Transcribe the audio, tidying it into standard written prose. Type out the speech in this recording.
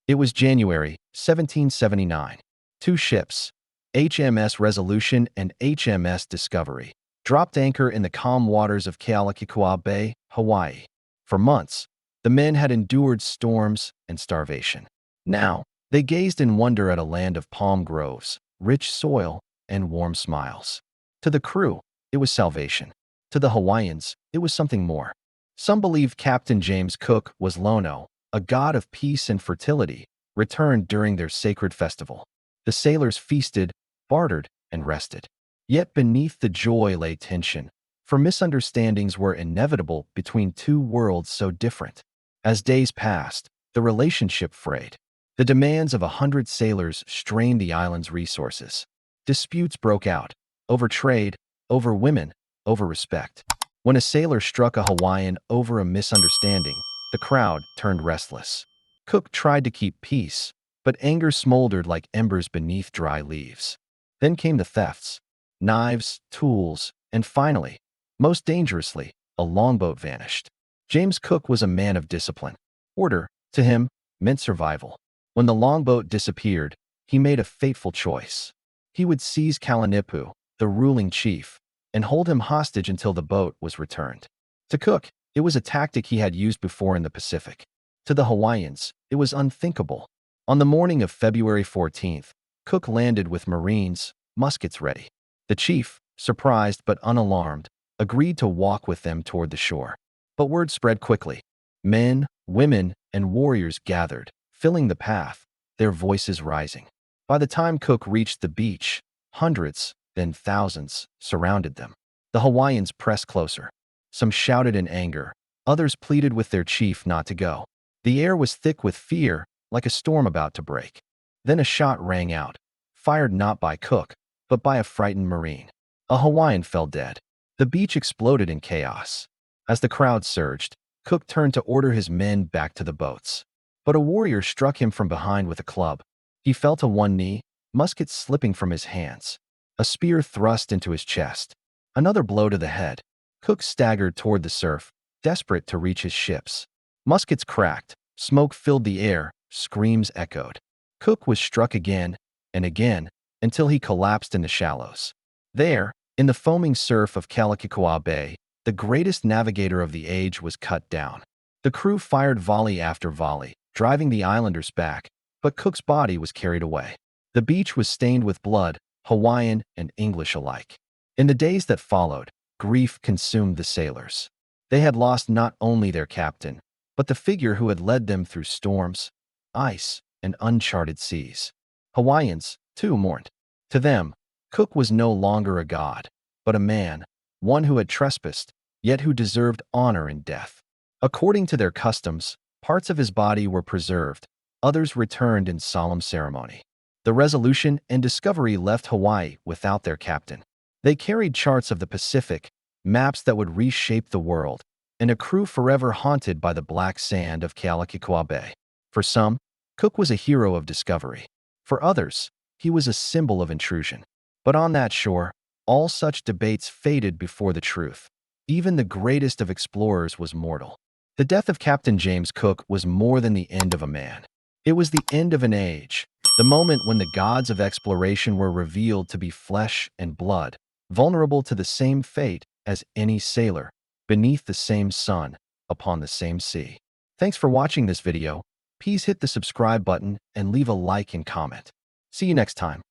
It was January 1779. Two ships, HMS Resolution and HMS Discovery, dropped anchor in the calm waters of Kealakekua Bay, Hawaii. For months, the men had endured storms and starvation. Now, they gazed in wonder at a land of palm groves, rich soil, and warm smiles. To the crew, it was salvation. To the Hawaiians, it was something more. Some believed Captain James Cook was Lono, a god of peace and fertility, returned during their sacred festival. The sailors feasted, bartered, and rested. Yet beneath the joy lay tension, for misunderstandings were inevitable between two worlds so different. As days passed, the relationship frayed. The demands of 100 sailors strained the island's resources. Disputes broke out, over trade, over women, over respect. When a sailor struck a Hawaiian over a misunderstanding, the crowd turned restless. Cook tried to keep peace, but anger smoldered like embers beneath dry leaves. Then came the thefts, knives, tools, and finally, most dangerously, a longboat vanished. James Cook was a man of discipline. Order, to him, meant survival. When the longboat disappeared, he made a fateful choice. He would seize Kalaniʻōpuʻu, the ruling chief, and hold him hostage until the boat was returned. To Cook, it was a tactic he had used before in the Pacific. To the Hawaiians, it was unthinkable. On the morning of February 14th, Cook landed with Marines, muskets ready. The chief, surprised but unalarmed, agreed to walk with them toward the shore. But word spread quickly. Men, women, and warriors gathered, filling the path, their voices rising. By the time Cook reached the beach, hundreds, then thousands, surrounded them. The Hawaiians pressed closer. Some shouted in anger, others pleaded with their chief not to go. The air was thick with fear, like a storm about to break. Then a shot rang out, fired not by Cook, but by a frightened Marine. A Hawaiian fell dead. The beach exploded in chaos. As the crowd surged, Cook turned to order his men back to the boats. But a warrior struck him from behind with a club. He fell to one knee, musket slipping from his hands. A spear thrust into his chest. Another blow to the head. Cook staggered toward the surf, desperate to reach his ships. Muskets cracked, smoke filled the air, screams echoed. Cook was struck again and again until he collapsed in the shallows. There, in the foaming surf of Kealakekua Bay, the greatest navigator of the age was cut down. The crew fired volley after volley, driving the islanders back, but Cook's body was carried away. The beach was stained with blood, Hawaiian and English alike. In the days that followed, grief consumed the sailors. They had lost not only their captain, but the figure who had led them through storms, ice, and uncharted seas. Hawaiians, too, mourned. To them, Cook was no longer a god, but a man, one who had trespassed, yet who deserved honor in death. According to their customs, parts of his body were preserved, others returned in solemn ceremony. The Resolution and Discovery left Hawaii without their captain. They carried charts of the Pacific, maps that would reshape the world, and a crew forever haunted by the black sand of Kealakekua Bay. For some, Cook was a hero of discovery. For others, he was a symbol of intrusion. But on that shore, all such debates faded before the truth. Even the greatest of explorers was mortal. The death of Captain James Cook was more than the end of a man. It was the end of an age, the moment when the gods of exploration were revealed to be flesh and blood, vulnerable to the same fate as any sailor, beneath the same sun, upon the same sea. Thanks for watching this video. Please hit the subscribe button and leave a like and comment. See you next time.